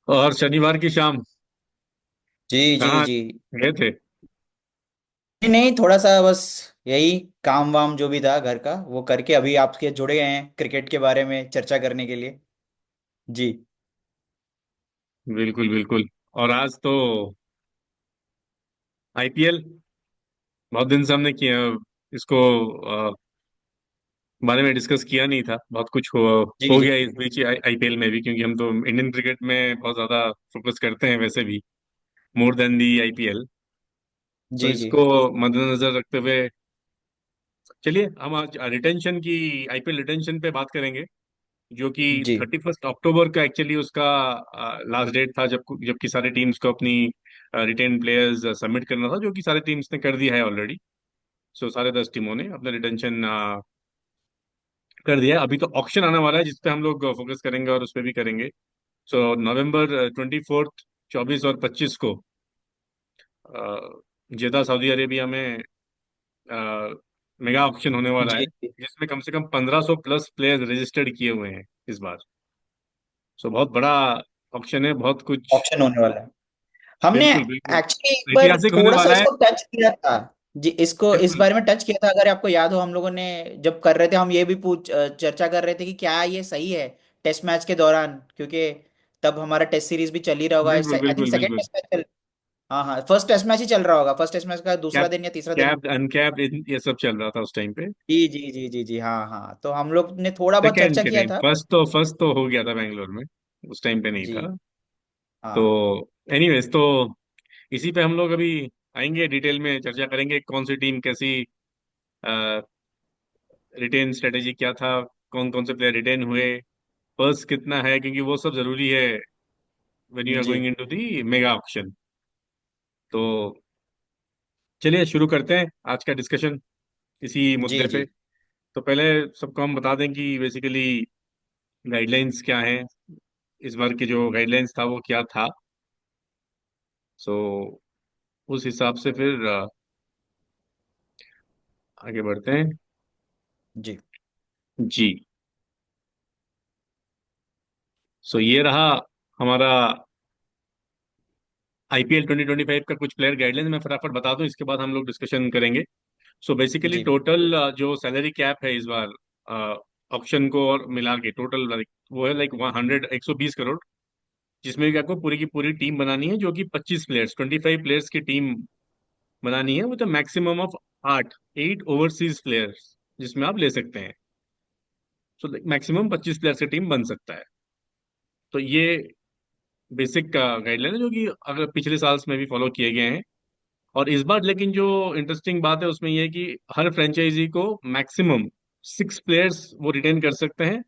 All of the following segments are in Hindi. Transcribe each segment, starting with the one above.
और शनिवार की शाम जी जी कहाँ जी। गए थे? नहीं नहीं, थोड़ा सा बस यही काम वाम जो भी था घर का वो करके अभी आपके जुड़े गए हैं क्रिकेट के बारे में चर्चा करने के लिए। जी बिल्कुल बिल्कुल। और आज तो आईपीएल, बहुत दिन से हमने किया इसको बारे में डिस्कस किया नहीं था। बहुत कुछ जी हो जी गया इस बीच आईपीएल में भी, क्योंकि हम तो इंडियन क्रिकेट में बहुत ज्यादा फोकस करते हैं वैसे भी, मोर देन दी आईपीएल। तो जी जी इसको मद्देनजर रखते हुए चलिए हम आज रिटेंशन की, आईपीएल रिटेंशन पे बात करेंगे, जो कि जी 31 अक्टूबर का एक्चुअली उसका लास्ट डेट था, जबकि सारी टीम्स को अपनी रिटेन प्लेयर्स सबमिट करना था, जो कि सारी टीम्स ने कर दिया है ऑलरेडी। सो सारे 10 टीमों ने अपना रिटेंशन कर दिया है। अभी तो ऑक्शन आने वाला है जिस पे हम लोग फोकस करेंगे और उस पे भी करेंगे। सो नवंबर 24, 24 और 25 को जेदा सऊदी अरेबिया में मेगा ऑक्शन होने वाला है, जी जी। जिसमें कम से कम 1500 प्लस प्लेयर्स रजिस्टर्ड किए हुए हैं इस बार। सो बहुत बड़ा ऑक्शन है, बहुत कुछ। ऑप्शन होने वाला है। हमने बिल्कुल बिल्कुल, एक्चुअली एक बार ऐतिहासिक होने थोड़ा सा वाला है। इसको टच किया था। जी, इसको इस बिल्कुल बारे में टच किया था, अगर आपको याद हो हम लोगों ने जब कर रहे थे हम ये भी पूछ चर्चा कर रहे थे कि क्या ये सही है टेस्ट मैच के दौरान, क्योंकि तब हमारा टेस्ट सीरीज भी चल ही रहा होगा। बिल्कुल आई थिंक बिल्कुल सेकंड बिल्कुल। टेस्ट मैच चल। हाँ हाँ, फर्स्ट टेस्ट मैच ही चल रहा होगा, फर्स्ट टेस्ट मैच का दूसरा कैप, दिन या तीसरा दिन। कैप्ड अनकैप्ड ये सब चल रहा था उस टाइम पे। जी जी जी जी जी, हाँ हाँ, तो हम लोग ने थोड़ा बहुत सेकेंड चर्चा के किया टाइम, था। फर्स्ट तो हो गया था बैंगलोर में, उस टाइम पे नहीं था। जी तो हाँ एनीवेज, तो इसी पे हम लोग अभी आएंगे, डिटेल में चर्चा करेंगे कौन सी टीम कैसी रिटेन स्ट्रेटेजी क्या था, कौन कौन से प्लेयर रिटेन हुए, पर्स कितना है, क्योंकि वो सब जरूरी है when you R G going into the mega auction. तो चलिए शुरू करते हैं आज का डिस्कशन इसी जी मुद्दे पे। जी तो पहले सबको हम बता दें कि बेसिकली गाइडलाइंस क्या हैं, इस बार के जो गाइडलाइंस था वो क्या था। सो उस हिसाब से फिर आगे बढ़ते हैं। जी जी। सो ये रहा हमारा आईपीएल 2025 का कुछ प्लेयर गाइडलाइंस, मैं फटाफट बता दूं, इसके बाद हम लोग डिस्कशन करेंगे। सो बेसिकली जी टोटल जो सैलरी कैप है इस बार ऑप्शन को और मिला के टोटल वो है लाइक 120 करोड़, जिसमें कि आपको पूरी की पूरी टीम बनानी है, जो कि 25 प्लेयर्स, 25 प्लेयर्स की टीम बनानी है, वो तो मैक्सिमम ऑफ 8 ओवरसीज प्लेयर्स जिसमें आप ले सकते हैं। सो मैक्सिमम 25 प्लेयर्स की टीम बन सकता है। तो ये बेसिक गाइडलाइन है, जो कि अगर पिछले साल में भी फॉलो किए गए हैं। और इस बार लेकिन जो इंटरेस्टिंग बात है उसमें ये है कि हर फ्रेंचाइजी को मैक्सिमम 6 प्लेयर्स वो रिटेन कर सकते हैं,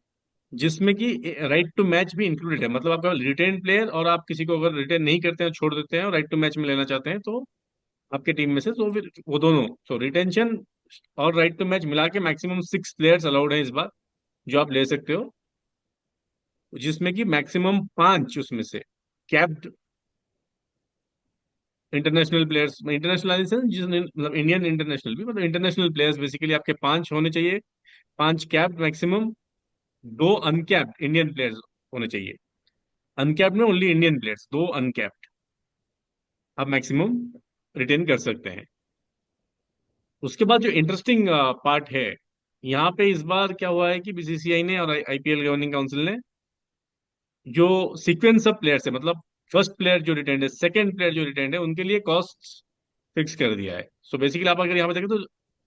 जिसमें कि राइट टू मैच भी इंक्लूडेड है। मतलब आपका रिटेन प्लेयर, और आप किसी को अगर रिटेन नहीं करते हैं, छोड़ देते हैं और राइट टू मैच में लेना चाहते हैं, तो आपके टीम में से तो फिर वो दोनों, तो रिटेंशन और राइट टू मैच मिला के मैक्सिमम 6 प्लेयर्स अलाउड है इस बार, जो आप ले सकते हो, जिसमें कि मैक्सिमम 5 उसमें से कैप्ड इंटरनेशनल प्लेयर्स, इंटरनेशनल जिस मतलब इंडियन इंटरनेशनल भी, मतलब इंटरनेशनल प्लेयर्स बेसिकली आपके 5 होने चाहिए। 5 capped maximum, 2 uncapped Indian players होने चाहिए। अनकैप्ड में ओनली इंडियन प्लेयर्स, 2 अनकैप्ड आप मैक्सिमम रिटेन कर सकते हैं। उसके बाद जो इंटरेस्टिंग पार्ट है यहाँ पे, इस बार क्या हुआ है कि बीसीसीआई ने और आईपीएल गवर्निंग काउंसिल ने जो सीक्वेंस ऑफ प्लेयर्स है, मतलब फर्स्ट प्लेयर जो रिटेंड है, सेकंड प्लेयर जो रिटेंड है, उनके लिए कॉस्ट फिक्स कर दिया है। सो बेसिकली आप अगर यहाँ पे देखें तो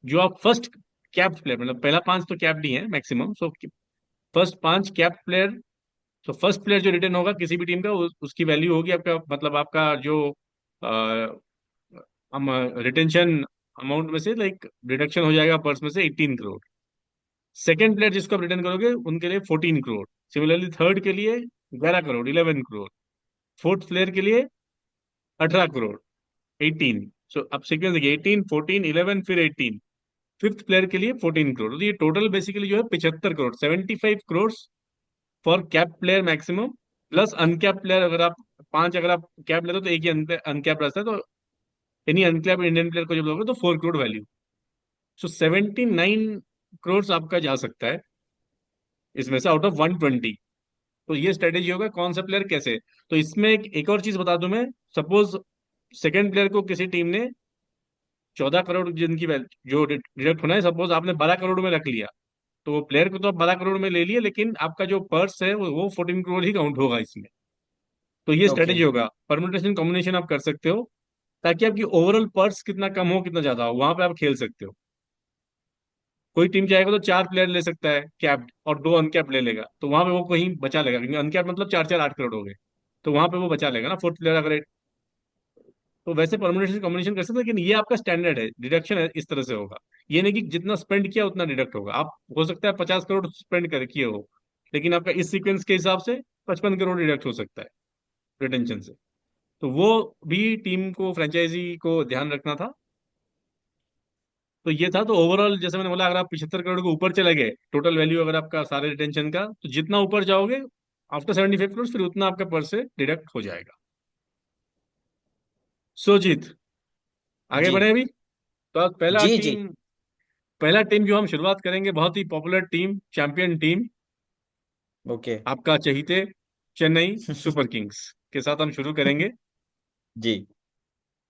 जो आप फर्स्ट कैप्ड प्लेयर, मतलब पहला 5 तो कैप्ड ही है maximum, so first 5 capped player, तो फर्स्ट प्लेयर जो रिटर्न होगा किसी भी टीम का, उसकी वैल्यू होगी आपका, मतलब आपका जो हम रिटेंशन अमाउंट में से लाइक डिडक्शन हो जाएगा पर्स में से 18 करोड़। सेकंड प्लेयर जिसको आप रिटर्न करोगे उनके लिए 14 करोड़। सिमिलरली थर्ड के लिए 11 करोड़, 11 करोड़। फोर्थ प्लेयर के लिए 18 करोड़, 18। सो अब सीक्वेंस देखिए, 18, 14, 11, फिर 18। फिफ्थ प्लेयर के लिए 14 करोड़। तो ये टोटल बेसिकली जो है 75 crore, 75 crore for cap player maximum, plus uncap player. अगर आप 5 अगर आप कैप लेते हो तो एक ही अनकैप रहता है, तो एनी अनकैप इंडियन प्लेयर को जब लोगे तो 4 करोड़ वैल्यू। सो 79 करोड़ आपका जा सकता है इसमें से, आउट ऑफ 120। तो ये स्ट्रेटेजी होगा कौन सा प्लेयर कैसे। तो इसमें एक और चीज बता दूं मैं। सपोज सेकंड प्लेयर को किसी टीम ने 14 करोड़ जिनकी जो डिडक्ट होना है, सपोज आपने 12 करोड़ में रख लिया, तो वो प्लेयर को तो आप 12 करोड़ में ले लिए, लेकिन आपका जो पर्स है वो 14 करोड़ ही काउंट होगा इसमें। तो ये ओके। स्ट्रेटेजी होगा, परमुटेशन कॉम्बिनेशन आप कर सकते हो, ताकि आपकी ओवरऑल पर्स कितना कम हो कितना ज्यादा हो वहां पे आप खेल सकते हो। कोई टीम चाहेगा तो 4 प्लेयर ले सकता है कैप्ड, और 2 अनकैप्ड ले लेगा, तो वहां पे वो कहीं बचा लेगा, क्योंकि अनकैप्ड मतलब 4 4 8 करोड़ हो गए, तो वहां पे वो बचा लेगा ना फोर्थ प्लेयर अगर। तो वैसे परमुटेशन कॉम्बिनेशन कर सकते हैं, लेकिन ये आपका स्टैंडर्ड है, डिडक्शन है इस तरह से होगा। ये नहीं कि जितना स्पेंड किया उतना डिडक्ट होगा। आप हो सकता है 50 करोड़ स्पेंड कर किए हो, लेकिन आपका इस सीक्वेंस के हिसाब से 55 करोड़ डिडक्ट हो सकता है रिटेंशन से। तो वो भी टीम को, फ्रेंचाइजी को ध्यान रखना था। तो ये था। तो ओवरऑल जैसे मैंने बोला, अगर आप 75 करोड़ के ऊपर चले गए टोटल वैल्यू अगर आपका सारे रिटेंशन का, तो जितना ऊपर जाओगे आफ्टर 75 करोड़, फिर उतना आपका पर से डिडक्ट हो जाएगा। सो जीत, आगे जी बढ़े अभी। तो आज जी जी। पहला टीम जो हम शुरुआत करेंगे, बहुत ही popular team, champion team, okay. आपका चहीते चेन्नई सुपर किंग्स के साथ हम शुरू करेंगे। जी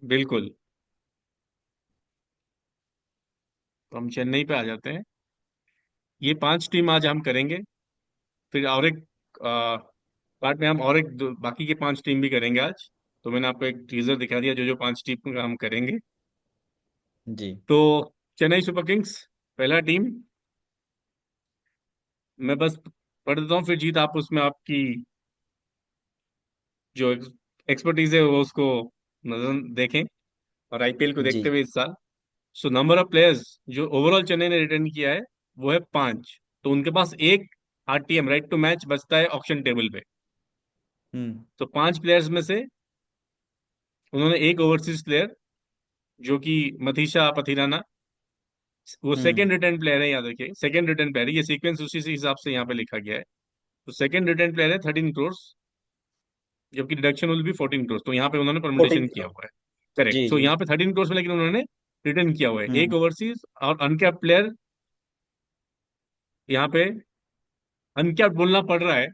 बिल्कुल। तो हम चेन्नई पे आ जाते हैं। ये 5 टीम आज हम करेंगे। फिर और एक पार्ट में हम और बाकी के 5 टीम भी करेंगे आज। तो मैंने आपको एक टीजर दिखा दिया जो जो 5 टीम का हम करेंगे। जी। तो चेन्नई सुपर किंग्स पहला टीम, मैं बस पढ़ देता हूँ, फिर जीत आप उसमें आपकी जो एक्सपर्टीज है वो उसको नजर देखें, और आईपीएल को जी। देखते हुए इस साल। सो नंबर ऑफ प्लेयर्स जो ओवरऑल चेन्नई ने रिटर्न किया है वो है 5। तो उनके पास एक आरटीएम, राइट टू मैच, बचता है ऑक्शन टेबल पे। हम्म। तो 5 प्लेयर्स में से उन्होंने एक ओवरसीज प्लेयर, जो कि मथीशा पथिराना, वो हम्म। सेकंड रिटर्न प्लेयर है। याद रखिए सेकंड रिटर्न प्लेयर है, ये सीक्वेंस उसी से हिसाब से यहाँ पे लिखा गया है। तो सेकंड रिटर्न प्लेयर है 13 करोड़, जबकि डिडक्शन विल बी 14 करोड़। तो यहाँ पे उन्होंने परमुटेशन 14 किया करोड़ हुआ है। करेक्ट। जी सो जी। यहाँ पे 13 करोड़ में, लेकिन उन्होंने रिटर्न किया हुआ है एक हम्म। ओवरसीज। और अनकैप प्लेयर, यहाँ पे अनकैप बोलना पड़ रहा है,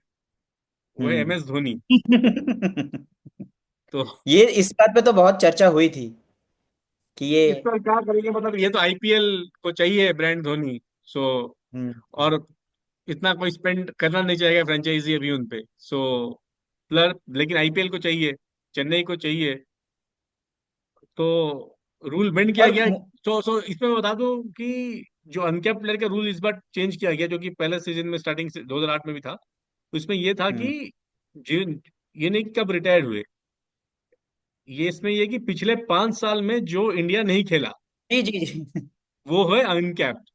वो है हम्म। M S Dhoni. तो ये इस बात पे तो बहुत चर्चा हुई थी कि ये। इस पर क्या करेंगे, मतलब ये तो आईपीएल को चाहिए ब्रांड धोनी। सो हम्म। और इतना कोई स्पेंड करना नहीं चाहेगा फ्रेंचाइजी अभी उन पे। सो प्लर, लेकिन आईपीएल को चाहिए, चेन्नई को चाहिए। तो रूल बेंड किया और गया। सो इसमें मैं बता दूं कि जो अनकैप प्लेयर का रूल इस बार चेंज किया गया, जो कि पहले सीजन में स्टार्टिंग से 2008 में भी था। तो इसमें ये था कि हम्म। जिन, ये नहीं कि कब रिटायर्ड हुए, ये इसमें ये कि पिछले 5 साल में जो इंडिया नहीं खेला जी जी जी। वो है अनकैप्ड।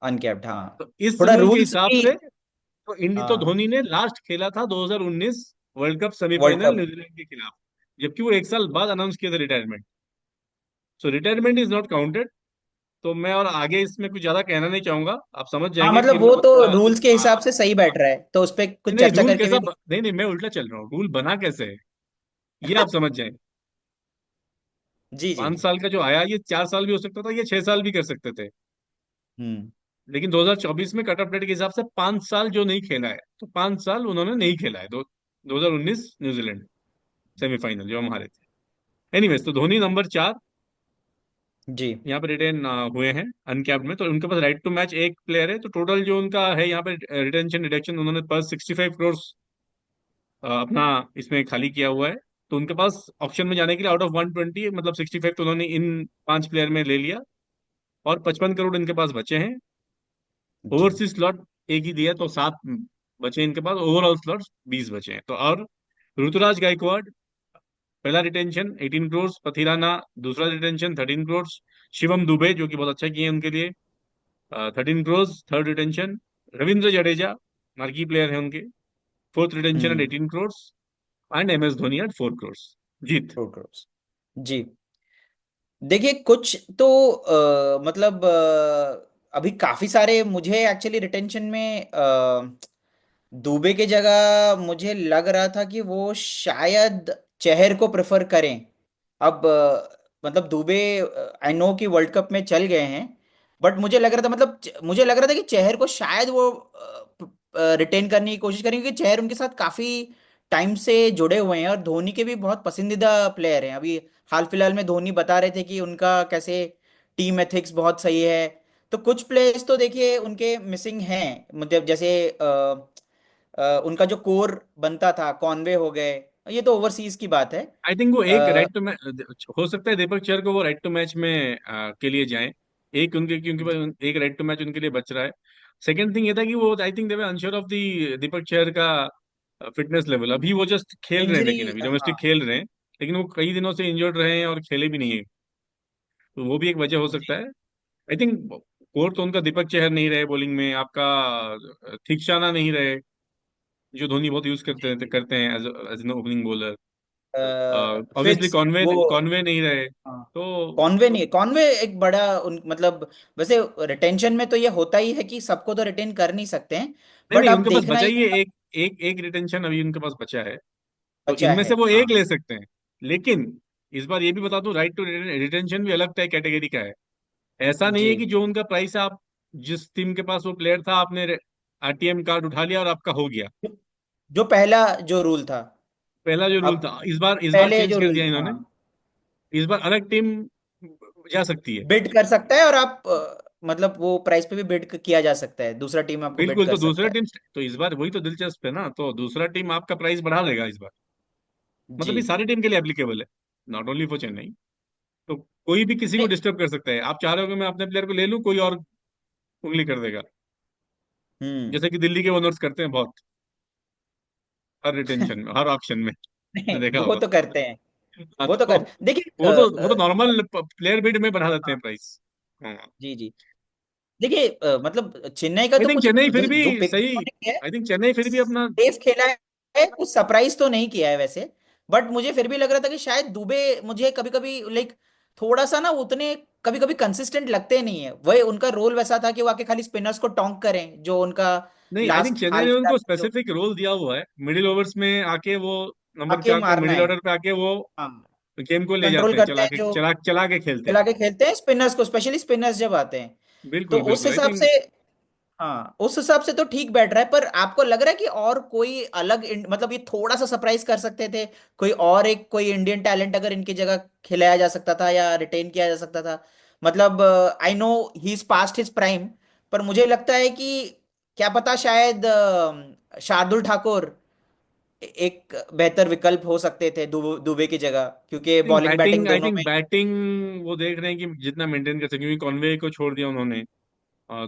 अनकैप्ड हाँ। तो इस थोड़ा रूल के रूल्स हिसाब भी। से तो इंडी तो हाँ। धोनी ने लास्ट खेला था 2019 world cup world semifinal cup. New Zealand के खिलाफ, जबकि वो एक साल बाद अनाउंस किया था retirement. So retirement is not counted. तो मैं और आगे इसमें कुछ ज्यादा कहना नहीं चाहूंगा, आप समझ हाँ जाएंगे कि मतलब इन वो लोगों तो का। रूल्स के हिसाब हाँ। से सही बैठ रहा है, तो उस पर नहीं कुछ नहीं, चर्चा रूल करके कैसा भी नहीं नहीं, मैं उल्टा चल रहा हूँ, रूल बना कैसे है ये आप समझ जाएं। जी जी। 5 साल का जो आया, ये 4 साल भी हो सकता था, ये 6 साल भी कर सकते थे। हम्म। लेकिन 2024 में कट ऑफ डेट के हिसाब से 5 साल जो नहीं खेला है, तो 5 साल उन्होंने नहीं खेला है। 2019 न्यूजीलैंड सेमीफाइनल जो हम हारे थे। एनीवेज, तो धोनी नंबर 4 जी। यहाँ पे रिटेन हुए हैं अनकैप्ड में। तो उनके पास राइट टू मैच एक प्लेयर है। तो टोटल जो उनका है यहाँ पे रिटेंशन डिडक्शन, उन्होंने पर 65 करोड़ अपना इसमें खाली किया हुआ है। तो उनके पास ऑप्शन में जाने के लिए आउट ऑफ 120, मतलब 65 तो उन्होंने इन 5 प्लेयर में ले लिया, और 55 करोड़ इनके पास बचे हैं। जी। ओवरसीज स्लॉट एक ही दिया, तो 7 बचे इनके पास। ओवरऑल स्लॉट 20 बचे हैं। तो और ऋतुराज गायकवाड़ पहला रिटेंशन 18 करोड़, पथिराना दूसरा रिटेंशन 13 करोड़, शिवम दुबे जो कि बहुत अच्छा किए हैं उनके लिए 13 crore third retention, Ravindra Jadeja marquee player है उनके fourth retention at hmm. 18 crore, and M S Dhoni at 4 crore. जीत। 4 करोड़ जी। देखिए कुछ तो मतलब अभी काफी सारे मुझे एक्चुअली रिटेंशन में दुबे के जगह मुझे लग रहा था कि वो शायद चहर को प्रेफर करें। अब मतलब दुबे आई नो कि वर्ल्ड कप में चल गए हैं, बट मुझे लग रहा था, मतलब मुझे लग रहा था कि चहर को शायद वो रिटेन करने की कोशिश करेंगे, क्योंकि चहर उनके साथ काफी टाइम से जुड़े हुए हैं और धोनी के भी बहुत पसंदीदा प्लेयर हैं। अभी हाल फिलहाल में धोनी बता रहे थे कि उनका कैसे टीम एथिक्स बहुत सही है। तो कुछ प्लेयर्स तो देखिए उनके मिसिंग हैं, मतलब जैसे उनका जो कोर बनता था, कॉनवे हो गए, ये तो ओवरसीज की बात है। आई थिंक वो एक अ, राइट टू मैच हो सकता है, दीपक चहर को वो राइट टू मैच में के लिए जाएं, एक उनके, क्योंकि एक राइट टू मैच उनके लिए बच रहा है। सेकंड थिंग ये था कि वो I think they were unsure of the Deepak Chahar का फिटनेस लेवल। अभी वो जस्ट खेल रहे हैं, इंजरी, लेकिन अभी हाँ। डोमेस्टिक खेल रहे हैं, लेकिन वो कई दिनों से इंजर्ड रहे हैं और खेले भी नहीं है, तो वो भी एक वजह हो सकता है। आई थिंक कोर तो उनका दीपक चहर नहीं रहे बॉलिंग में, आपका थिकशाना नहीं रहे, जो धोनी बहुत यूज जी। करते हैं as as an opening bowler. Obviously fits Conway वो, कॉनवे नहीं रहे, हाँ। तो कॉनवे नहीं है, कॉनवे एक बड़ा उन मतलब, वैसे रिटेंशन में तो ये होता ही है कि सबको तो रिटेन कर नहीं सकते हैं, नहीं बट नहीं, अब उनके पास देखना बचा ही ही है है। एक, एक रिटेंशन अभी उनके पास बचा है, तो बचा इनमें है, से वो हाँ। एक ले सकते हैं। लेकिन इस बार ये भी बता दूं, राइट टू रिटेंशन भी अलग टाइप कैटेगरी का है। ऐसा नहीं जी। है कि जो उनका प्राइस है, आप जिस टीम के पास वो प्लेयर था, आपने आरटीएम कार्ड उठा लिया और आपका हो गया। जो जो पहला जो रूल था, पहला जो रूल अब था, इस बार पहले चेंज जो कर रूल, दिया इन्होंने। हाँ, इस बार अलग टीम जा सकती है। बिड कर सकता है, और आप मतलब वो प्राइस पे भी बिड किया जा सकता है, दूसरा टीम आपको बिड बिल्कुल, कर तो दूसरा सकता है। टीम, तो इस बार वही तो दिलचस्प है ना, तो दूसरा टीम आपका प्राइस बढ़ा देगा इस बार। जी। मतलब ये सारी टीम के लिए एप्लीकेबल है, नॉट ओनली फॉर चेन्नई। तो कोई भी किसी को नहीं। डिस्टर्ब कर सकता है, आप चाह रहे हो कि मैं अपने प्लेयर को ले लूं, कोई और उंगली कर देगा, हम्म। जैसे कि दिल्ली के ओनर्स करते हैं बहुत, हर रिटेंशन में, हर ऑक्शन में, नहीं, देखा वो होगा। तो करते हैं, हाँ, वो तो तो कर देखिए। वो तो नॉर्मल प्लेयर बिड में बढ़ा देते हाँ, हैं प्राइस। हाँ, जी जी। देखिए मतलब चेन्नई का आई तो थिंक कुछ चेन्नई फिर भी जो पिक सही, किया है, आई थिंक चेन्नई फिर भी अपना, सेफ खेला है, कुछ सरप्राइज तो नहीं किया है वैसे। बट मुझे फिर भी लग रहा था कि शायद दुबे मुझे कभी कभी लाइक थोड़ा सा ना उतने कभी कभी कंसिस्टेंट लगते नहीं है। वही उनका रोल वैसा था कि वो आके खाली स्पिनर्स को टोंक करें, जो उनका नहीं आई थिंक लास्ट चेन्नई हाल ने फिलहाल उनको में जो स्पेसिफिक रोल दिया हुआ है, मिडिल ओवर्स में आके वो नंबर आके 4 पे, मारना मिडिल है। ऑर्डर पे आके वो हाँ, गेम को ले कंट्रोल जाते हैं, करते हैं, जो चला के खेलते हैं। चला के खेलते हैं स्पिनर्स को, स्पेशली स्पिनर्स जब आते हैं। तो बिल्कुल उस बिल्कुल, आई हिसाब थिंक से, हाँ, उस हिसाब से तो ठीक बैठ रहा है। पर आपको लग रहा है कि और कोई अलग मतलब ये थोड़ा सा सरप्राइज कर सकते थे, कोई और एक कोई इंडियन टैलेंट अगर इनकी जगह खिलाया जा सकता था या रिटेन किया जा सकता था? मतलब I know he is past his prime, पर मुझे लगता है कि क्या पता शायद शार्दुल ठाकुर एक बेहतर विकल्प हो सकते थे दुबे की जगह, क्योंकि बॉलिंग बैटिंग आई दोनों थिंक में। बैटिंग वो देख रहे हैं कि जितना मेंटेन कर सके, क्योंकि कॉनवे को छोड़ दिया उन्होंने।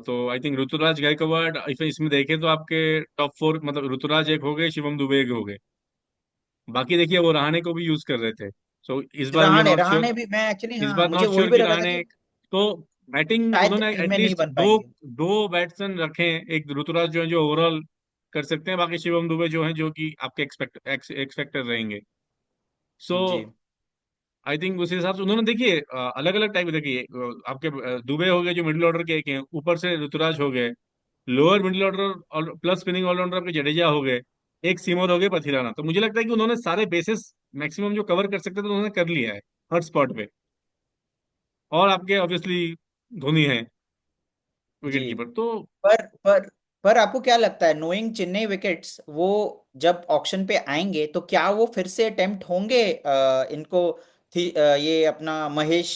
तो आई थिंक ऋतुराज गायकवाड़, इसमें देखें तो आपके टॉप 4, मतलब ऋतुराज एक हो गए, शिवम दुबे एक हो गए, बाकी देखिए वो रहाणे को भी यूज कर रहे थे। सो इस बार we are Rahane not sure, Rahane भी मैं एक्चुअली, इस हाँ, बार मुझे नॉट वही श्योर भी कि लगा था रहाणे, कि तो बैटिंग शायद उन्होंने टीम में नहीं एटलीस्ट बन दो पाएंगे। दो बैट्समैन रखे हैं, एक ऋतुराज जो है जो ओवरऑल कर सकते हैं, बाकी शिवम दुबे जो है जो कि आपके एक्सपेक्टर रहेंगे। सो जी। आई थिंक उस हिसाब से उन्होंने, देखिए अलग अलग टाइप, देखिए आपके दुबे हो गए जो मिडिल ऑर्डर के एक हैं, ऊपर से ऋतुराज हो गए, लोअर मिडिल ऑर्डर और प्लस स्पिनिंग ऑलराउंडर आपके जडेजा हो गए, एक सीमर हो गए पथिराना। तो मुझे लगता है कि उन्होंने सारे बेसिस मैक्सिमम जो कवर कर सकते थे उन्होंने कर लिया है हर स्पॉट पे। और आपके ऑब्वियसली धोनी है विकेट जी। कीपर, तो पर पर आपको क्या लगता है, नोइंग चेन्नई विकेट्स, वो जब ऑक्शन पे आएंगे तो क्या वो फिर से अटेम्प्ट होंगे इनको ये अपना महेश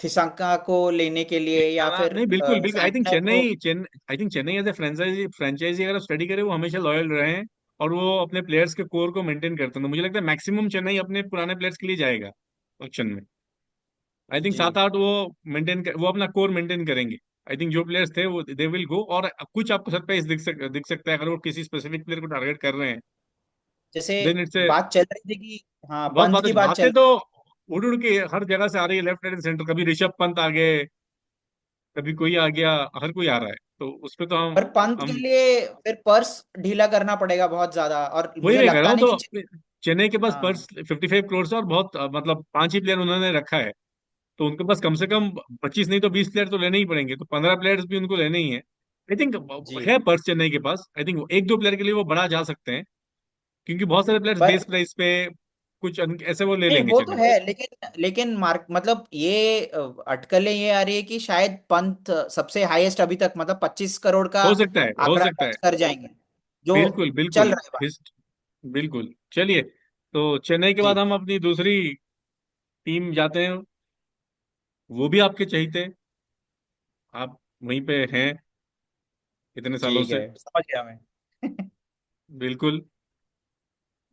थिसांका को लेने के लिए, या हाँ, फिर नहीं बिल्कुल बिल्कुल, आई थिंक सैंटनर को? I think Chennai as a franchise franchise अगर स्टडी करे, वो हमेशा लॉयल रहे हैं और वो अपने प्लेयर्स के कोर को मेंटेन करते हैं, तो मुझे लगता है मैक्सिमम चेन्नई अपने पुराने प्लेयर्स के लिए जाएगा ऑक्शन में। आई थिंक जी। 7-8 वो वो अपना कोर मेंटेन करेंगे। आई थिंक जो प्लेयर्स थे वो दे विल गो, और कुछ आपको सरप्राइज दिख सकता है अगर वो किसी स्पेसिफिक प्लेयर को टारगेट कर रहे हैं, जैसे देन इट्स ए बात चल रही थी कि, हाँ, बहुत पंत की बात बातें चल। तो उड़ उड़ के हर जगह से आ रही है, लेफ्ट एंड सेंटर, कभी ऋषभ पंत आ गए, कभी कोई आ गया, हर कोई आ रहा है, तो उस पे तो पर पंत के हम लिए फिर पर्स ढीला करना पड़ेगा बहुत ज्यादा, और वही मुझे मैं कह रहा लगता हूँ, नहीं तो कि चेन्नई के पास हाँ। पर्स 55 करोड़ से, और बहुत मतलब 5 ही प्लेयर उन्होंने रखा है, तो उनके पास कम से कम 25 नहीं तो 20 प्लेयर तो लेने ही पड़ेंगे, तो 15 प्लेयर्स भी उनको लेने ही है। आई थिंक जी। है पर्स चेन्नई के पास, आई थिंक एक दो प्लेयर के लिए वो बढ़ा जा सकते हैं, क्योंकि बहुत सारे प्लेयर्स पर बेस प्राइस पे कुछ ऐसे वो ले नहीं लेंगे, वो तो चलें। है, लेकिन लेकिन मार्क मतलब ये अटकलें ये आ रही है कि शायद पंत सबसे हाईएस्ट अभी तक, मतलब 25 करोड़ का हो सकता है, हो आंकड़ा सकता है। टच कर जाएंगे, जो बिल्कुल चल बिल्कुल। रहा है बात। हिस्ट बिल्कुल। चलिए, तो चेन्नई के बाद जी हम अपनी दूसरी टीम जाते हैं। वो भी आपके चहीते, आप वहीं पे हैं इतने सालों ठीक है, से। समझ गया मैं। बिल्कुल।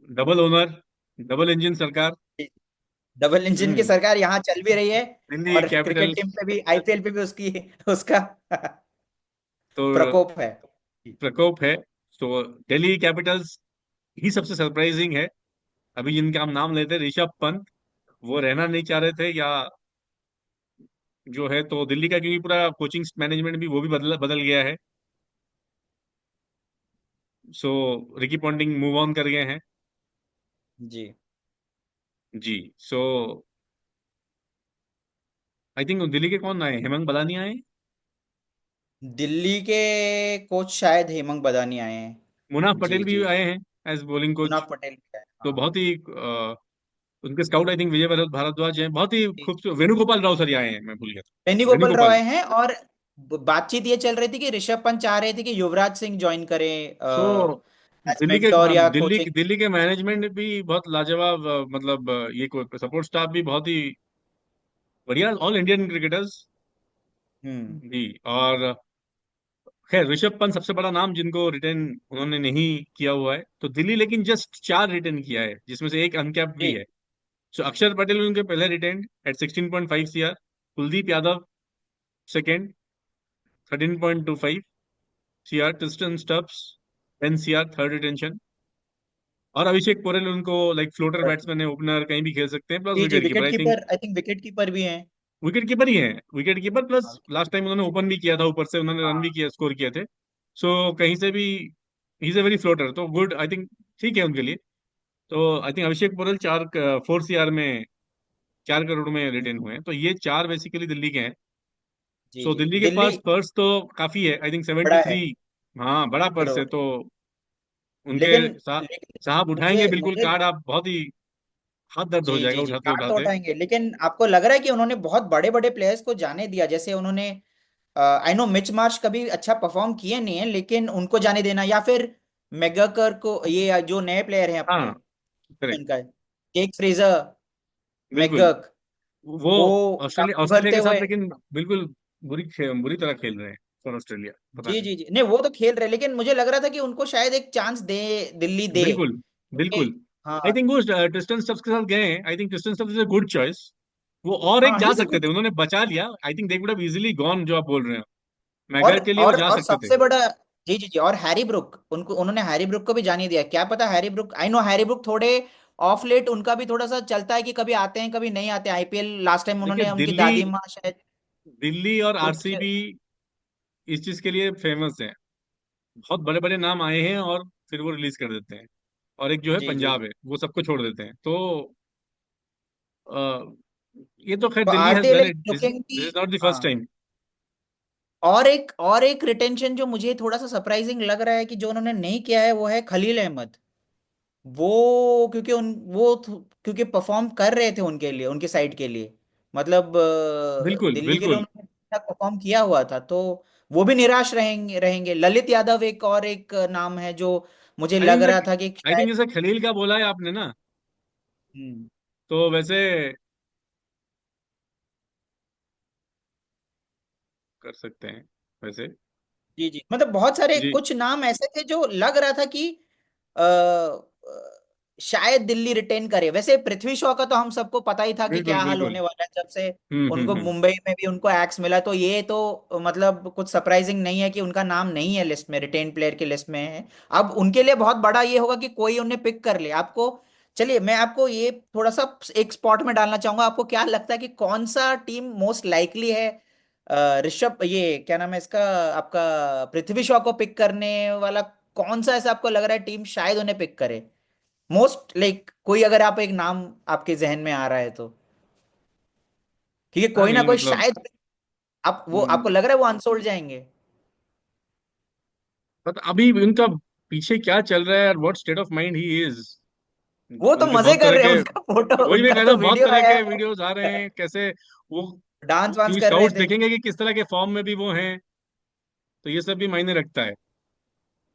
डबल ओनर, डबल इंजन सरकार। डबल इंजन की हम्म। सरकार यहाँ चल भी रही है, दिल्ली और क्रिकेट टीम कैपिटल्स। पे भी, आईपीएल पे भी उसकी उसका तो प्रकोप है। प्रकोप है। तो दिल्ली कैपिटल्स ही सबसे सरप्राइजिंग है। अभी जिनका हम नाम लेते हैं, ऋषभ पंत, वो रहना नहीं चाह रहे थे, या जो है तो दिल्ली का, क्योंकि पूरा कोचिंग मैनेजमेंट भी वो भी बदल बदल गया है। सो रिकी पॉन्टिंग मूव ऑन कर गए हैं। जी। जी। सो आई थिंक दिल्ली के कौन आए, हेमंत बलानी आए। दिल्ली के कोच शायद हेमंत बदानी आए हैं। मुनाफ जी पटेल भी जी। आए हैं as bowling coach. Munaf Patel भी है, तो हाँ। बहुत ही उनके scout I think Vijay Bharadwaj हैं, बहुत ही जी जी। खूबसूरत। वेणुगोपाल राव सर आए हैं, मैं भूल गया था, वेणुगोपाल राव वेणुगोपाल। आए हैं, और बातचीत ये चल रही थी कि ऋषभ पंत चाह रहे थे कि युवराज सिंह ज्वाइन करें सो एज मेंटोर या कोचिंग। दिल्ली के मैनेजमेंट भी बहुत लाजवाब, मतलब ये सपोर्ट स्टाफ भी बहुत ही बढ़िया, ऑल इंडियन क्रिकेटर्स। हम्म। जी। और खैर, ऋषभ पंत सबसे बड़ा नाम जिनको रिटेन उन्होंने नहीं किया हुआ है, तो दिल्ली लेकिन जस्ट 4 रिटेन किया है, जिसमें से एक अनकैप्ड भी जी है। सो अक्षर पटेल उनके पहले retain at 16.5 CR, Kuldeep Yadav second 13.25 CR, Tristan Stubbs 10 CR third retention, और अभिषेक पोरेल उनको लाइक फ्लोटर बैट्समैन है, ओपनर कहीं भी खेल सकते हैं, प्लस जी जी, wicket keeper wicket I think. Keeper, I think wicket keeper भी हैं। विकेट कीपर ही है, विकेट कीपर प्लस हाँ, लास्ट टाइम उन्होंने ओपन भी किया था, ऊपर से उन्होंने रन भी हाँ, किया, स्कोर किए थे। सो कहीं से भी he is a very floater, तो गुड आई थिंक, ठीक है उनके लिए। तो आई थिंक अभिषेक पोरल 4 सीआर में 4 करोड़ में रिटेन हुए हैं, तो ये चार बेसिकली दिल्ली के हैं। जी सो जी। दिल्ली के दिल्ली पास पर्स तो काफी है, आई थिंक बड़ा 73। है, हाँ, बड़ा पर्स है। करोड़। तो उनके लेकिन लेकिन साहब उठाएंगे मुझे बिल्कुल मुझे कार्ड, आप बहुत ही हाथ दर्द हो जी जाएगा जी जी, उठाते कार्ड तो उठाते। उठाएंगे, लेकिन आपको लग रहा है कि उन्होंने बहुत बड़े बड़े प्लेयर्स को जाने दिया, जैसे उन्होंने, आई नो मिच मार्श कभी अच्छा परफॉर्म किए नहीं है, लेकिन उनको जाने देना, या फिर मैगकर को, ये जो नए प्लेयर हैं अपने, हाँ, करेक्ट। इनका जेक फ्रेजर, बिल्कुल। मैगक, वो वो ऑस्ट्रेलिया काफी ऑस्ट्रेलिया उभरते के साथ हुए। लेकिन बिल्कुल बुरी तरह खेल रहे हैं फॉर ऑस्ट्रेलिया, पता जी नहीं। जी जी, नहीं वो तो खेल रहे, लेकिन मुझे लग रहा था कि उनको शायद एक चांस दे, दिल्ली दे, बिल्कुल क्योंकि बिल्कुल। आई हाँ, थिंक वो ट्रिस्टन स्टब्स के साथ गए हैं, I think Tristan Stubbs is a good choice. वो और एक हाँ ही जा इज अ सकते थे, गुड। उन्होंने बचा लिया, आई think they would have easily gone, जो आप बोल रहे हैं। मैगर के लिए वो जा और सकते थे। सबसे बड़ा, जी जी जी, और हैरी ब्रुक, उनको उन्होंने हैरी ब्रुक को भी जाने दिया, क्या पता Harry Brook, I know Harry Brook थोड़े ऑफ लेट, उनका भी थोड़ा सा चलता है कि कभी आते हैं कभी नहीं आते आईपीएल। लास्ट टाइम देखिए, उन्होंने, उनकी दिल्ली दादी माँ शायद दिल्ली और कुछ। आरसीबी इस चीज के लिए फेमस है, बहुत बड़े बड़े नाम आए हैं और फिर वो रिलीज कर देते हैं। और एक जो है जी जी पंजाब जी। है, वो सबको छोड़ देते हैं। तो अ, ये तो खैर तो Delhi are has they done like it, this looking is की। नॉट द फर्स्ट हाँ, टाइम। और एक रिटेंशन जो मुझे थोड़ा सा सरप्राइजिंग लग रहा है कि जो उन्होंने नहीं किया है, वो है खलील अहमद। वो क्योंकि क्योंकि परफॉर्म कर रहे थे उनके लिए, उनके साइड के लिए, मतलब बिल्कुल दिल्ली के लिए बिल्कुल। उन्होंने अच्छा परफॉर्म किया हुआ था, तो वो भी निराश रहेंगे। ललित यादव एक और एक नाम है जो मुझे आई लग थिंक रहा था कि आई थिंक शायद। जैसे खलील का बोला है आपने ना, हम्म। तो वैसे कर सकते हैं वैसे। जी जी, मतलब बहुत सारे जी। कुछ नाम ऐसे थे जो लग रहा था कि शायद दिल्ली रिटेन करे। वैसे पृथ्वी शॉ का तो हम सबको पता ही था कि बिल्कुल क्या हाल बिल्कुल। होने वाला है, जब से उनको हम्म। मुंबई में भी उनको एक्स मिला, तो ये तो मतलब कुछ सरप्राइजिंग नहीं है कि उनका नाम नहीं है लिस्ट में, रिटेन प्लेयर की लिस्ट में है। अब उनके लिए बहुत बड़ा ये होगा कि कोई उन्हें पिक कर ले। आपको, चलिए मैं आपको ये थोड़ा सा एक स्पॉट में डालना चाहूंगा, आपको क्या लगता है कि कौन सा टीम मोस्ट लाइकली है ऋषभ, ये क्या नाम है इसका, आपका पृथ्वी शॉ को पिक करने वाला, कौन सा ऐसा आपको लग रहा है टीम शायद उन्हें पिक करे, मोस्ट लाइक कोई, अगर आप एक नाम आपके जहन में आ रहा है तो, क्योंकि हाँ, कोई ना नहीं कोई मतलब, शायद, आप वो, हम्म, आपको लग रहा है वो अनसोल्ड जाएंगे। बट अभी उनका पीछे क्या चल रहा है और what state of mind he is, वो तो उनके मजे बहुत कर तरह रहे हैं, के, उनका फोटो, वही मैं उनका कह रहा तो हूँ, बहुत वीडियो तरह आया के है। वीडियोस आ रहे हैं कैसे वो, डांस वांस क्योंकि कर रहे स्काउट्स थे। देखेंगे कि किस तरह के फॉर्म में भी वो हैं, तो ये सब भी मायने रखता है।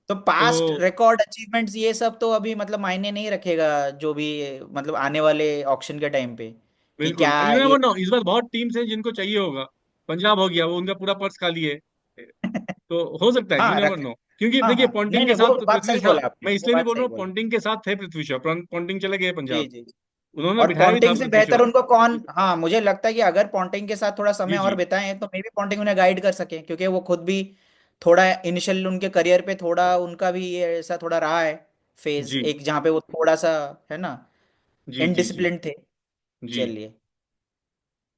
तो पास्ट तो रिकॉर्ड अचीवमेंट्स ये सब तो अभी मतलब मायने नहीं रखेगा, जो भी मतलब आने वाले ऑक्शन के टाइम पे, कि बिल्कुल, क्या यू ये। नेवर नो, इस बार बहुत टीम्स हैं जिनको चाहिए होगा। पंजाब हो गया, वो उनका पूरा पर्स खाली है, तो हो सकता है, यू हाँ नेवर रख। नो। क्योंकि हाँ देखिए हाँ, नहीं पॉन्टिंग के नहीं, वो साथ बात पृथ्वी सही शॉ, बोला आपने, मैं वो इसलिए नहीं बात बोल रहा सही हूँ, बोला। पॉन्टिंग के साथ थे पृथ्वी शॉ, पॉन्टिंग चले गए पंजाब, जी जी जी। उन्होंने और बिठाया भी था पॉन्टिंग से पृथ्वी बेहतर शॉ। उनको कौन, हाँ मुझे लगता है कि अगर पॉन्टिंग के साथ थोड़ा समय जी और जी बिताएं तो मे बी पॉन्टिंग उन्हें गाइड कर सके, क्योंकि वो खुद भी थोड़ा इनिशियल उनके करियर पे थोड़ा उनका भी ये ऐसा थोड़ा रहा है फेज जी एक, जहाँ पे वो थोड़ा सा है ना जी जी जी इनडिसिप्लिन थे। जी। चलिए,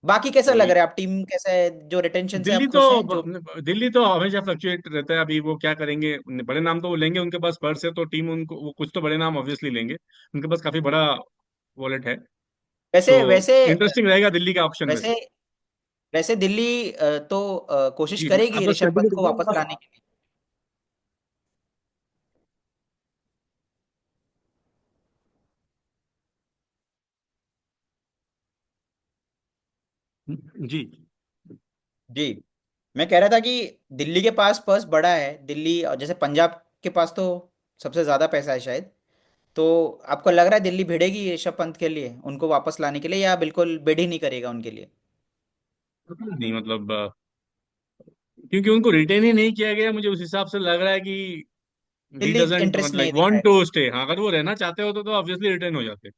बाकी कैसा तो लग रहा है, आप टीम कैसा है, जो रिटेंशन से दिल्ली आप तो, खुश हैं जो। दिल्ली तो हमेशा फ्लक्चुएट रहता है, अभी वो क्या करेंगे, बड़े नाम तो वो लेंगे, उनके पास पर्स है, तो टीम उनको वो कुछ तो बड़े नाम ऑब्वियसली लेंगे, उनके पास काफी बड़ा वॉलेट है। सो वैसे वैसे इंटरेस्टिंग रहेगा दिल्ली का ऑप्शन में से। वैसे वैसे दिल्ली तो कोशिश जी जी, करेगी आपका ऋषभ स्टेबिलिटी पंत को देखिए वापस मतलब। लाने के लिए। जी जी, मैं कह रहा था कि दिल्ली के पास पर्स बड़ा है, दिल्ली और जैसे पंजाब के पास तो सबसे ज्यादा पैसा है शायद। तो आपको लग रहा है दिल्ली भिड़ेगी ऋषभ पंत के लिए, उनको वापस लाने के लिए, या बिल्कुल बिड ही नहीं करेगा उनके लिए। नहीं मतलब क्योंकि उनको रिटेन ही नहीं किया गया, मुझे उस हिसाब से लग रहा है कि ही दिल्ली डजंट इंटरेस्ट लाइक नहीं वांट दिखाएगा। To stay. हाँ, अगर वो रहना चाहते होते तो ऑब्वियसली रिटेन हो जाते।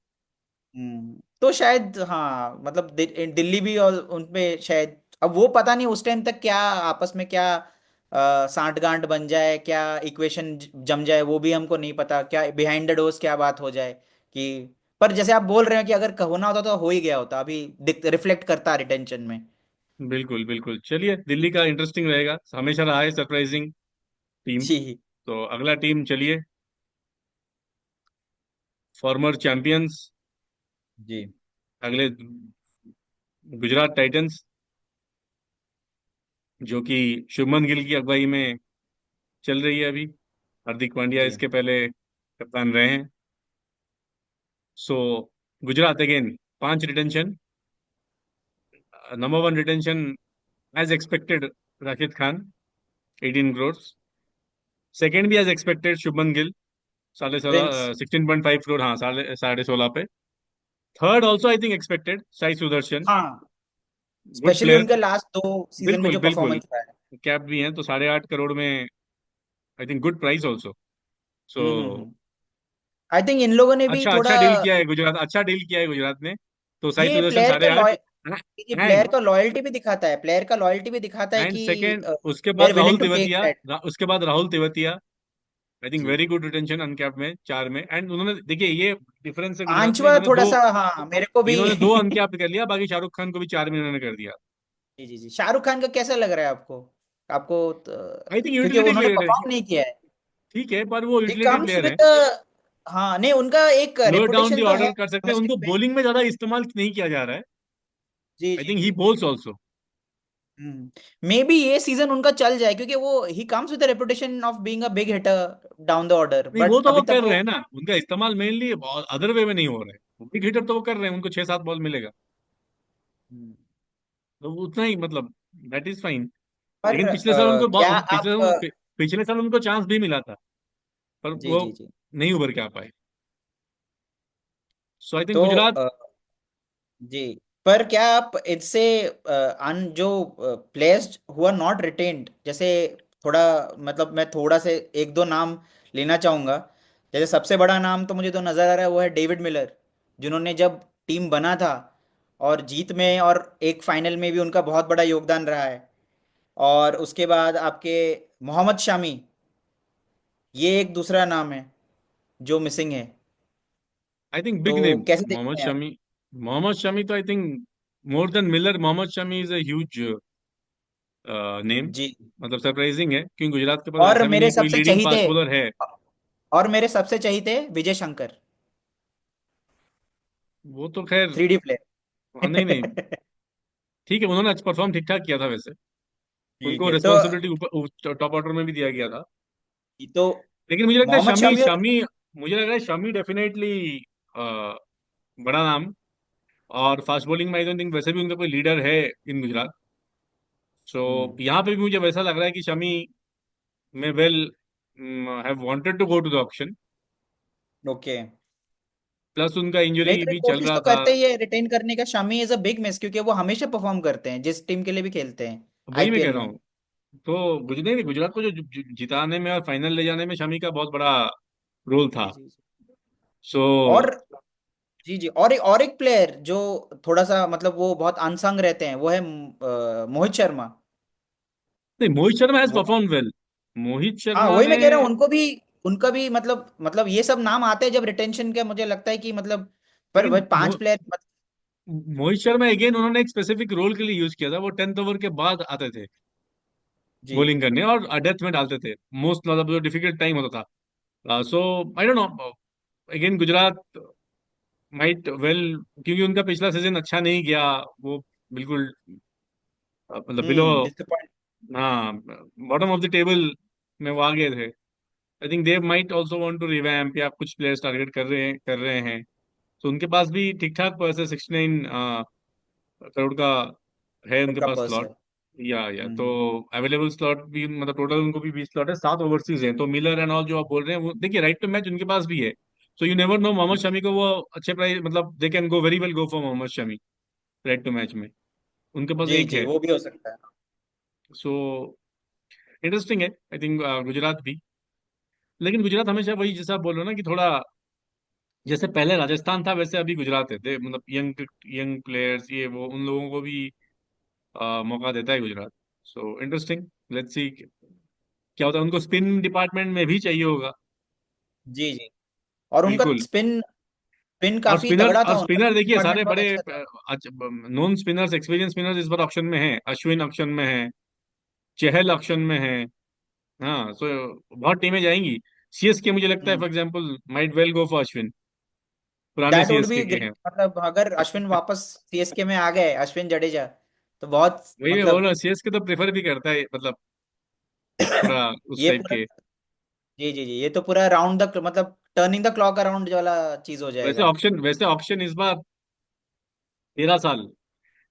तो शायद हाँ, मतलब दिल्ली भी, और उनपे शायद अब वो पता नहीं उस टाइम तक क्या आपस में क्या सांठ गांठ बन जाए, क्या इक्वेशन जम जाए, वो भी हमको नहीं पता, क्या बिहाइंड द डोर्स क्या बात हो जाए कि। पर जैसे आप बोल रहे हैं कि अगर होना होता तो हो ही गया होता, अभी रिफ्लेक्ट करता रिटेंशन में। बिल्कुल बिल्कुल, चलिए, दिल्ली का इंटरेस्टिंग रहेगा, हमेशा रहा है सरप्राइजिंग टीम। जी तो अगला टीम चलिए, फॉर्मर चैंपियंस, जी अगले गुजरात टाइटंस, जो कि शुभमन गिल की अगुवाई में चल रही है अभी। हार्दिक पांड्या जी। इसके पहले कप्तान रहे हैं। So Gujarat again, 5 retention. Number 1 retention as expected, Rashid Khan, 18 crore. Second भी एज एक्सपेक्टेड, शुभमन गिल, साढ़े प्रिंस। 16, 16.5 करोड़, हाँ, साढ़े साढ़े 16 पे। Third also I think expected, Sai Sudarshan, हाँ, गुड स्पेशली प्लेयर। उनके लास्ट 2 सीजन में बिल्कुल जो बिल्कुल, परफॉर्मेंस रहा है। कैप भी हैं तो 8.5 करोड़ में, I think good price also. So I think in लोगों ने भी अच्छा, थोड़ा, अच्छा डील किया है गुजरात, अच्छा डील किया है गुजरात ने। तो साई ये सुदर्शन प्लेयर का 8.5। ये प्लेयर एंड का लॉयल्टी भी दिखाता है, प्लेयर का लॉयल्टी भी दिखाता है एंड कि सेकेंड, उसके दे आर बाद willing Rahul to take Tewatia, that. उसके बाद राहुल तेवतिया, आई थिंक जी, वेरी गुड रिटेंशन अनकैप में, 4 में। एंड उन्होंने, देखिए ये डिफरेंस है गुजरात में, पांचवा थोड़ा सा, हाँ मेरे को भी इन्होंने 2 अनकैप कर लिया, बाकी शाहरुख खान को भी 4 में इन्होंने कर दिया। जी जी जी, शाहरुख खान का कैसा लग रहा है आपको, आपको आई थिंक क्योंकि यूटिलिटी उन्होंने प्लेयर है, परफॉर्म नहीं किया है। ठीक है, पर वो ही यूटिलिटी कम्स प्लेयर है। विद, हाँ नहीं उनका एक लोअर डाउन दी रेपुटेशन तो है ऑर्डर कर सकते हैं, डोमेस्टिक उनको पे। बॉलिंग में ज्यादा इस्तेमाल नहीं किया जा रहा है। जी आई जी थिंक ही जी। Balls also. मे बी ये सीजन उनका चल जाए, क्योंकि वो ही comes with reputation of being a big hitter down the order, नहीं, वो बट तो वो अभी तक कर रहे वो। हैं ना, उनका इस्तेमाल मेनली अदर वे में नहीं हो रहा है, बिग हिटर तो वो कर रहे हैं, उनको 6-7 बॉल मिलेगा, हम्म, तो वो उतना ही मतलब, दैट इज फाइन। पर लेकिन पिछले साल उनको क्या पिछले आप पिछले साल उनको चांस भी मिला था, पर जी वो जी जी। नहीं उभर के आ पाए। सो आई थिंक तो गुजरात। जी, पर क्या आप इससे अन जो प्लेयर्स हुआ नॉट रिटेन्ड, जैसे थोड़ा मतलब मैं थोड़ा से एक दो नाम लेना चाहूंगा। जैसे सबसे बड़ा नाम तो मुझे तो नजर आ रहा है वो है डेविड मिलर, जिन्होंने जब टीम बना था और जीत में और एक फाइनल में भी उनका बहुत बड़ा योगदान रहा है। और उसके बाद आपके मोहम्मद शामी, ये एक दूसरा नाम है जो मिसिंग है। आई थिंक तो बिग नेम्स, कैसे मोहम्मद देखते हैं आप। शमी। मोहम्मद शमी तो I think more than Miller, Mohammad Shami is a huge name. जी, मतलब सरप्राइजिंग है, क्योंकि गुजरात के पास और ऐसा भी मेरे नहीं कोई सबसे लीडिंग चहीते, फास्ट बॉलर है। और मेरे सबसे चहीते विजय शंकर, वो तो खैर, 3D नहीं नहीं, प्लेयर। ठीक है, उन्होंने अच्छा परफॉर्म ठीक ठाक किया था वैसे, ठीक उनको है तो रिस्पॉन्सिबिलिटी ऊपर टॉप ऑर्डर में भी दिया गया था। तो लेकिन मुझे लगता है मोहम्मद शमी शमी और शमी मुझे लग रहा है शमी डेफिनेटली बड़ा नाम। और फास्ट बॉलिंग में आई डोंट थिंक वैसे भी उनका कोई लीडर है इन गुजरात। सो हम्म। यहाँ पे भी मुझे वैसा लग रहा है कि शमी में well have wanted to go to the auction. Okay. Plus उनका इंजरी लेकिन भी चल कोशिश रहा तो था। करते ही है रिटेन करने का। Shami is a big miss, क्योंकि वो हमेशा परफॉर्म करते हैं जिस टीम के लिए भी खेलते हैं वही मैं कह आईपीएल रहा में। हूँ। तो गुजरात को जो जिताने में और फाइनल ले जाने में शमी का बहुत बड़ा रोल था। जी जी जी। सो और जी जी, और एक प्लेयर जो थोड़ा सा मतलब वो बहुत अनसंग रहते हैं, वो है मोहित शर्मा। नहीं, मोहित शर्मा हैज वो, परफॉर्म वेल। मोहित हाँ शर्मा वही ने मैं कह रहा हूँ, उनको भी, उनका भी मतलब ये सब नाम आते हैं जब रिटेंशन का, मुझे लगता है कि मतलब, पर लेकिन भाई पांच प्लेयर मोहित शर्मा अगेन उन्होंने एक स्पेसिफिक रोल के लिए यूज किया था। वो 10th ओवर के बाद आते थे जी। बॉलिंग करने और डेथ में डालते थे मोस्ट, मतलब जो डिफिकल्ट टाइम होता था। So I don't know, again Gujarat might well, क्योंकि उनका पिछला सीजन अच्छा नहीं गया। वो बिल्कुल मतलब बिलो, डिसअपॉइंट। हाँ, बॉटम ऑफ द टेबल में वो आ गए थे। I think they might also want to revamp, या कुछ प्लेयर्स टारगेट कर रहे हैं। तो उनके पास भी ठीक ठाक पैसे, 69 करोड़ का है उनके का पास पर्स है। स्लॉट। या तो हम्म। अवेलेबल स्लॉट भी, मतलब टोटल उनको भी 20 स्लॉट है, 7 ओवरसीज हैं। तो मिलर एंड ऑल जो आप बोल रहे हैं, वो देखिए राइट टू मैच उनके पास भी है। So you never know, Mohammed Shami को वो अच्छे प्राइस, मतलब they can go very well go for Mohammed Shami right to match में। उनके पास जी एक जी, है। वो भी हो सकता है। सो इंटरेस्टिंग है आई थिंक गुजरात भी। लेकिन गुजरात हमेशा वही, जैसा आप बोल रहे हो ना, कि थोड़ा जैसे पहले राजस्थान था वैसे अभी गुजरात है। मतलब यंग यंग प्लेयर्स, ये वो, उन लोगों को भी मौका देता है Gujarat. So interesting, let's see क्या होता है। उनको स्पिन डिपार्टमेंट में भी चाहिए होगा। जी जी। और उनका बिल्कुल। स्पिन स्पिन और काफी स्पिनर, तगड़ा और था, उनका स्पिनर देखिए सारे डिपार्टमेंट बहुत बड़े अच्छा था। नॉन स्पिनर्स, एक्सपीरियंस स्पिनर्स इस बार ऑप्शन में है। अश्विन ऑप्शन में है, चहल ऑप्शन में है। हाँ, सो बहुत टीमें जाएंगी। सीएसके मुझे लगता है हम्म। For example might well go for Ashwin, पुराने दैट वुड बी सीएसके के ग्रेट, हैं। मतलब अगर अश्विन वापस सीएसके में आ गए, अश्विन जडेजा, तो बहुत वही मैं बोल रहा मतलब हूँ, सीएसके तो प्रेफर भी करता है, मतलब थोड़ा उस ये टाइप पूरा, के। जी जी जी, ये तो पूरा राउंड द मतलब टर्निंग द क्लॉक अराउंड वाला चीज हो जाएगा। वैसे ऑप्शन इस बार 13 साल,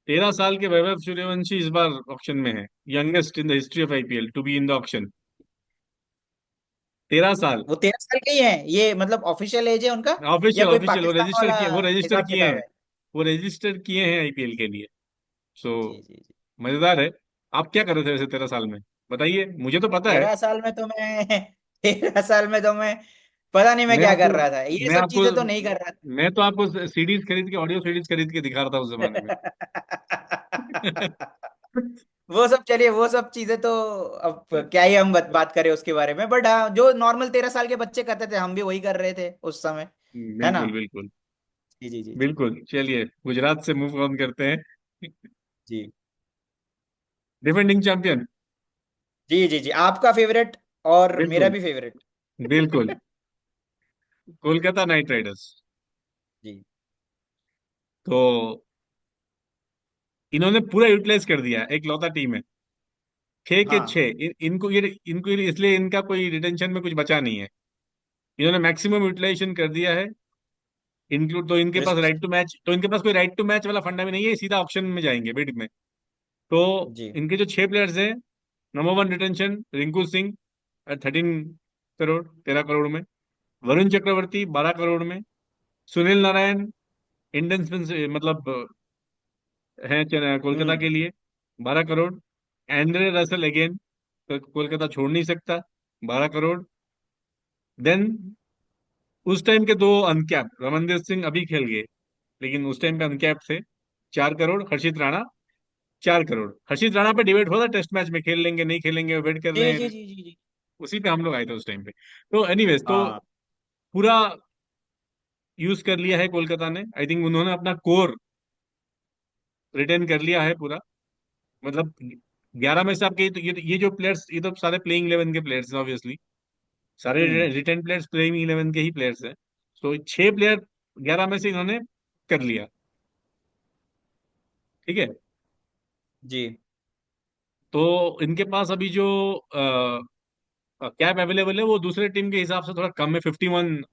13 साल के वैभव सूर्यवंशी इस बार ऑप्शन में है। Youngest in the history of IPL to be in the option. 13 साल। वो 13 साल के ही हैं ये, मतलब ऑफिशियल एज है उनका, या ऑफिशियल कोई ऑफिशियल, पाकिस्तान वाला वो रजिस्टर हिसाब किए किताब हैं। है? वो रजिस्टर किए हैं आईपीएल के लिए। सो जी जी जी। मजेदार है। आप क्या कर रहे थे वैसे 13 साल में? बताइए, मुझे तो पता है। 13 साल में तो मैं 13 साल में तो मैं पता नहीं मैं मैं क्या कर आपको रहा था, ये मैं सब आपको चीजें तो नहीं कर रहा मैं तो आपको सीडीज खरीद के, ऑडियो सीडीज खरीद के दिखा रहा था उस जमाने में। था। वो सब चलिए, वो सब चीजें तो अब क्या ही हम बात करें उसके बारे में, बट हाँ, जो नॉर्मल 13 साल के बच्चे करते थे हम भी वही कर रहे थे उस समय, है ना? बिल्कुल बिल्कुल। जी जी जी जी। बिल्कुल, चलिए गुजरात से मूव ऑन करते हैं। G defending champion. जी जी जी, आपका फेवरेट और मेरा बिल्कुल भी फेवरेट। बिल्कुल, कोलकाता नाइट राइडर्स। जी। तो इन्होंने पूरा यूटिलाइज कर दिया, एक लौता टीम है। 6 के 6, हाँ। इनको इसलिए इनका कोई रिटेंशन में कुछ बचा नहीं है। इन्होंने मैक्सिमम यूटिलाइजेशन कर दिया है। इंक्लूड, तो इनके पास राइट रिसोर्सेज। टू मैच, तो इनके पास कोई राइट टू मैच वाला फंडा भी नहीं है, सीधा ऑप्शन में जाएंगे बिड में। तो जी। इनके जो 6 प्लेयर्स हैं, number one retention Rinku Singh 13 crore, 13 crore में। वरुण चक्रवर्ती 12 करोड़ में। सुनील नारायण, इंडियन स्पिन, मतलब है कोलकाता हम्म। के लिए, 12 करोड़। एंड्रे रसल अगेन, तो कोलकाता छोड़ नहीं सकता, 12 करोड़। देन उस टाइम के दो अनकैप, रमनदीप सिंह अभी खेल गए, लेकिन उस टाइम पे अनकैप थे, 4 करोड़। हर्षित राणा 4 करोड़। हर्षित राणा पे डिबेट हुआ था टेस्ट मैच में, खेल लेंगे नहीं खेलेंगे, वेट कर जी रहे जी हैं। जी जी जी। उसी पे हम लोग आए थे उस टाइम पे। तो एनीवेज, तो हाँ। पूरा यूज कर लिया है कोलकाता ने। आई थिंक उन्होंने अपना कोर रिटेन कर लिया है पूरा। मतलब 11 में से आपके, तो ये जो प्लेयर्स, ये तो सारे प्लेइंग 11 के प्लेयर्स हैं ऑब्वियसली। सारे हम्म। रिटेन प्लेयर्स प्लेइंग 11 के ही प्लेयर्स हैं। तो 6 प्लेयर 11 में से इन्होंने कर लिया। ठीक है। जी। तो इनके पास अभी जो कैप अवेलेबल है वो दूसरे टीम के हिसाब से थोड़ा कम है, 51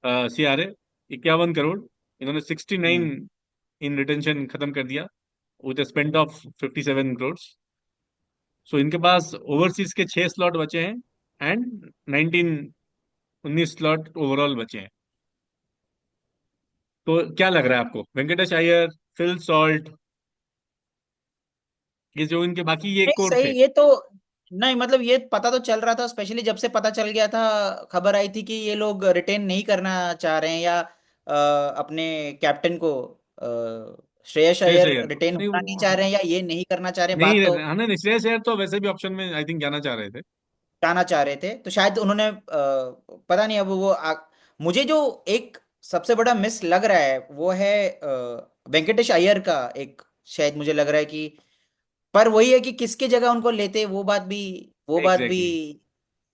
CRA 51 करोड़, इन्होंने 69 हम्म। इन रिटेंशन खत्म कर दिया विद स्पेंड ऑफ 57 करोड़। सो इनके पास ओवरसीज के 6 स्लॉट बचे हैं एंड 19 स्लॉट ओवरऑल बचे हैं। तो क्या लग रहा है आपको, वेंकटेश अय्यर, फिल सॉल्ट, ये जो इनके बाकी ये नहीं कोर सही, थे? ये तो नहीं, मतलब ये पता तो चल रहा था, स्पेशली जब से पता चल गया था, खबर आई थी कि ये लोग रिटेन नहीं करना चाह रहे हैं, या अपने कैप्टन को श्रेयस श्रेयस अय्यर अय्यर को रिटेन नहीं होना नहीं चाह रहे हैं, या ये नहीं करना चाह रहे हैं, नहीं बात तो हाँ नहीं, श्रेयस अय्यर तो वैसे भी ऑप्शन में आई थिंक जाना चाह रहे थे। जाना चाह रहे थे, तो शायद उन्होंने पता नहीं, अब वो मुझे जो एक सबसे बड़ा मिस लग रहा है वो है वेंकटेश अय्यर का एक, शायद मुझे लग रहा है कि, पर वही है कि किसके जगह उनको लेते, वो बात भी एग्जैक्टली।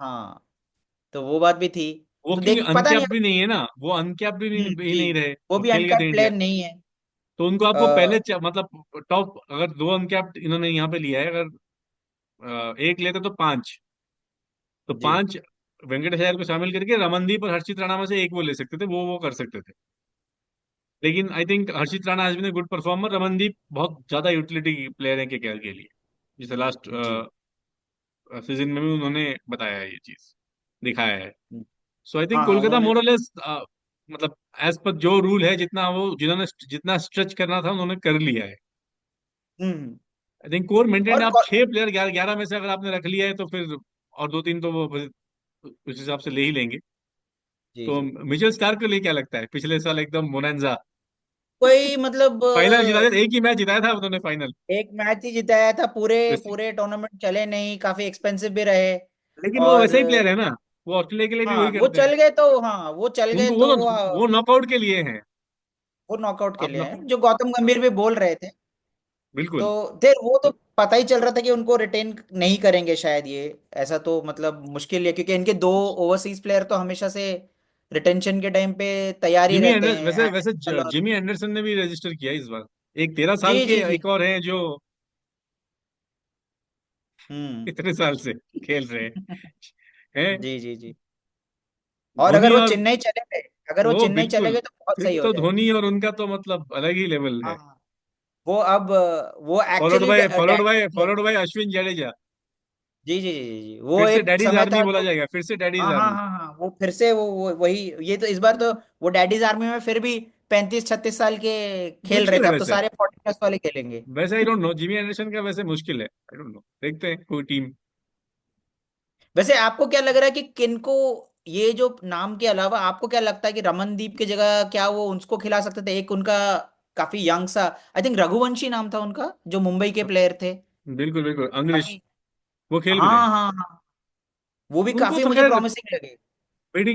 हाँ, तो वो बात भी थी। वो तो क्योंकि देख पता नहीं अनकैप अब। भी नहीं है ना, वो अनकैप भी जी, नहीं रहे, वो वो भी खेल गए थे अनकैप्ड इंडिया। प्लेयर नहीं है। तो उनको आपको पहले अ, मतलब टॉप, अगर दो अनकैप इन्होंने यहाँ पे लिया है, अगर एक लेते तो पांच, तो जी पांच वेंकटेश अय्यर को शामिल करके रमनदीप और हर्षित राणा में से एक वो ले सकते थे, वो कर सकते थे। लेकिन I think Harshit Rana has been a good performer, Ramandeep बहुत ज्यादा यूटिलिटी प्लेयर है के के लिए, जैसे लास्ट जी। सीजन में भी उन्होंने बताया है, ये चीज दिखाया है। सो आई थिंक हाँ हाँ, कोलकाता उन्होंने। मोरलेस मतलब एज पर जो रूल है, जितना वो जिन्होंने जितना स्ट्रेच करना था उन्होंने कर लिया है। हम्म। आई थिंक कोर मेंटेन, और आप 6 प्लेयर 11 में से अगर आपने रख लिया है तो फिर और दो तीन तो वो उस हिसाब से ले ही लेंगे। जी तो जी, मिचेल स्टार्क के लिए क्या लगता है, पिछले साल एकदम मोनांजा, कोई मतलब फाइनल जिता दिया, एक ही मैच जिताया था उन्होंने फाइनल। एक मैच ही जिताया था, पूरे वैसे पूरे टूर्नामेंट चले नहीं, काफी एक्सपेंसिव भी रहे। लेकिन वो और वैसे ही प्लेयर है ना, वो ऑस्ट्रेलिया के लिए भी हाँ, वही करते हैं। वो चल गए उनको तो वो नॉकआउट के लिए हैं। वो नॉकआउट के आप लिए नॉक हैं, जो गौतम गंभीर भी बोल रहे थे। तो बिल्कुल। देर वो तो पता ही चल रहा था कि उनको रिटेन नहीं करेंगे शायद ये, ऐसा तो मतलब मुश्किल है, क्योंकि इनके दो ओवरसीज प्लेयर तो हमेशा से रिटेंशन के टाइम पे तैयार ही जिमी रहते एंडर वैसे हैं, वैसे एंडरसन और। जिमी एंडरसन ने भी रजिस्टर किया है इस बार, एक 13 साल जी के, जी जी। एक और हैं जो हम्म। इतने साल से खेल रहे हैं। जी जी जी। और धोनी अगर वो और चेन्नई चले गए, अगर वो वो चेन्नई चले बिल्कुल, गए तो बहुत फिर सही हो तो जाएगा। धोनी और उनका तो मतलब अलग ही लेवल है। हाँ, वो अब वो एक्चुअली डैडी है। Followed by Ashwin Jadeja. जी जी जी जी, वो फिर से एक डैडीज समय आर्मी था बोला जो। जाएगा, फिर से डैडीज हाँ हाँ आर्मी। हाँ हाँ, वो फिर से वही, ये तो इस बार तो वो डैडीज आर्मी में फिर भी 35-36 साल के खेल रहे मुश्किल थे, है अब तो वैसे। सारे 40+ वाले खेलेंगे। वैसे आई डोंट नो, जिमी एंडरसन का वैसे मुश्किल है, आई डोंट नो, देखते हैं कोई टीम। वैसे आपको क्या लग रहा है कि किनको, ये जो नाम के अलावा आपको क्या लगता है कि रमनदीप की जगह क्या वो उनको खिला सकते थे, एक उनका काफी यंग सा, आई थिंक रघुवंशी नाम था उनका, जो मुंबई के प्लेयर थे बिल्कुल बिल्कुल, अंग्रेज, काफी। वो खेल भी रहे हाँ हैं। हाँ हाँ, वो भी उनको काफी तो मुझे खैर प्रॉमिसिंग लगे।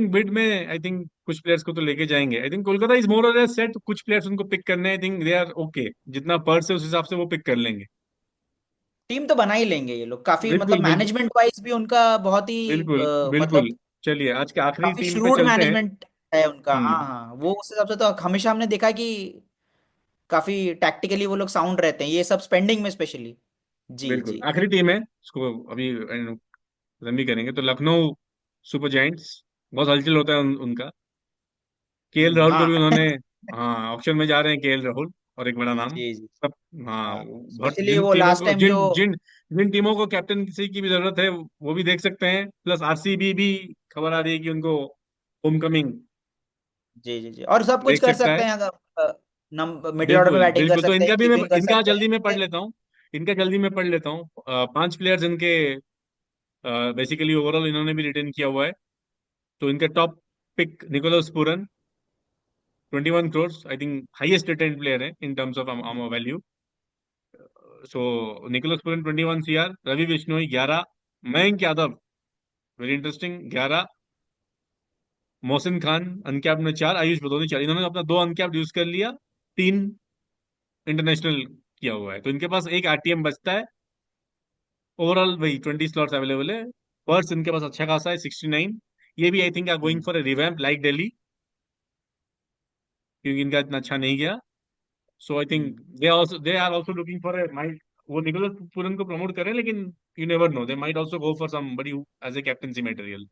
बिड में आई थिंक कुछ प्लेयर्स को तो लेके जाएंगे। I think Kolkata is more और सेट, कुछ प्लेयर्स उनको पिक करने, I think they are okay, जितना पर्स है उस हिसाब से वो पिक कर लेंगे। टीम तो बना ही लेंगे ये लोग, काफी मतलब बिल्कुल बिल्कुल मैनेजमेंट वाइज भी उनका बहुत ही बिल्कुल बिल्कुल। मतलब चलिए आज के आखिरी काफी टीम पे श्रूड चलते हैं। मैनेजमेंट है उनका। हाँ हम्म। हाँ, वो उस हिसाब से तो हमेशा हमने देखा कि काफी टैक्टिकली वो लोग साउंड रहते हैं, ये सब स्पेंडिंग में स्पेशली। जी बिल्कुल जी। आखिरी टीम है, उसको अभी लंबी करेंगे तो लखनऊ सुपर जायंट्स, बहुत हलचल होता है उनका। राहुल को हाँ। भी उन्होंने, हाँ ऑप्शन में जा रहे हैं राहुल, और एक बड़ा नाम जी जी। सब। हाँ हाँ, बहुत, स्पेशली वो लास्ट टाइम जो। जिन टीमों को कैप्टनसी की भी जरूरत है वो भी देख सकते हैं, प्लस आरसीबी भी खबर आ रही है कि उनको होमकमिंग जी जी जी, और सब कुछ देख कर सकता सकते है। हैं, अगर मिडिल ऑर्डर में बिल्कुल बैटिंग कर बिल्कुल, तो सकते हैं, कीपिंग कर इनका सकते जल्दी में पढ़ हैं। लेता हूँ, इनका जल्दी में पढ़ लेता हूँ। 5 प्लेयर्स इनके बेसिकली ओवरऑल इन्होंने भी रिटेन किया हुआ है। तो इनका top pick Nicholas Pooran, 21 crore, I think highest retain player है in terms of value. So Nicholas Pooran 21 CR, Ravi Bishnoi 11, Mayank Yadav very interesting 11, Mohsin Khan uncapped में 4, आयुष बदौनी 4, इन्होंने अपना 2 अनकैप्ड यूज कर लिया, 3 इंटरनेशनल किया हुआ है, तो इनके पास एक आरटीएम बचता है। ओवरऑल वही 20 स्लॉट्स अवेलेबल है। पर्स इनके पास अच्छा खासा है, 69। ये भी I think are going hmm, for a revamp like Delhi, क्योंकि इनका इतना अच्छा नहीं गया। So I think hmm. They are also looking for a might, वो निकोलस पूरन को प्रमोट करें, लेकिन you never know, they might also go for somebody as a captaincy material.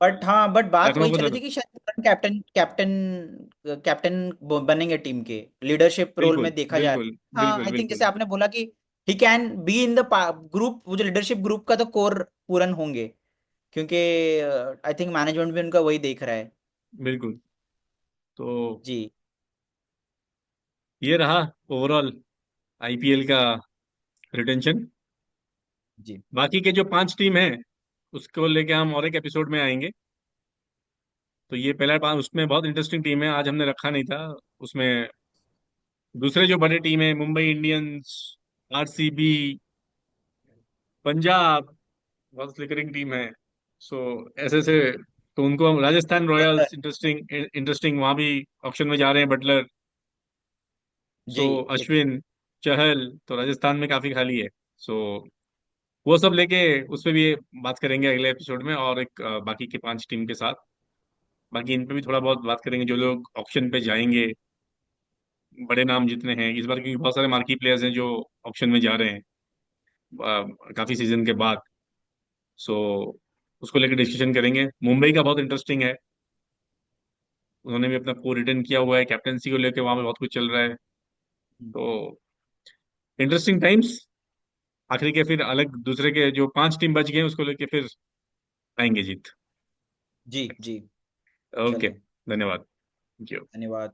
But हाँ, बट बात लखनऊ वही को चल रही तो थी कि शायद कैप्टन कैप्टन कैप्टन बनेंगे टीम के, लीडरशिप रोल बिल्कुल में देखा जा बिल्कुल रहा है। हाँ, बिल्कुल आई थिंक जैसे बिल्कुल आपने बोला कि he can be in the group, वो जो लीडरशिप ग्रुप का तो कोर पूरन होंगे, क्योंकि आई थिंक मैनेजमेंट भी उनका वही देख रहा है। बिल्कुल। तो जी ये रहा ओवरऑल आईपीएल का रिटेंशन। जी बाकी के जो 5 टीम हैं उसको लेके हम और एक एपिसोड में आएंगे। तो ये पहला पाँच, उसमें बहुत इंटरेस्टिंग टीम है, आज हमने रखा नहीं था उसमें। दूसरे जो बड़े टीम है, मुंबई इंडियंस, आरसीबी, पंजाब, बहुत फ्लिकरिंग टीम है। सो ऐसे ऐसे, तो उनको हम, राजस्थान रॉयल्स इंटरेस्टिंग इंटरेस्टिंग, वहां भी ऑक्शन में जा रहे हैं बटलर। सो जी। एक अश्विन, चहल, तो राजस्थान में काफी खाली है। सो वो सब लेके उस पर भी बात करेंगे अगले एपिसोड में, और एक बाकी के 5 टीम के साथ। बाकी इन पे भी थोड़ा बहुत बात करेंगे, जो लोग ऑक्शन पे जाएंगे, बड़े नाम जितने हैं इस बार, क्योंकि बहुत सारे मार्की प्लेयर्स हैं जो ऑक्शन में जा रहे हैं काफी सीजन के बाद। सो उसको लेकर डिस्कशन करेंगे। मुंबई का बहुत इंटरेस्टिंग है, उन्होंने भी अपना कोर रिटर्न किया हुआ है, कैप्टनसी को लेकर वहां पे बहुत कुछ चल रहा है। तो इंटरेस्टिंग टाइम्स। आखिरी के फिर अलग दूसरे के जो 5 टीम बच गए हैं उसको लेके फिर आएंगे जीत। जी जी। ओके, चलिए, धन्यवाद। Thank you. धन्यवाद।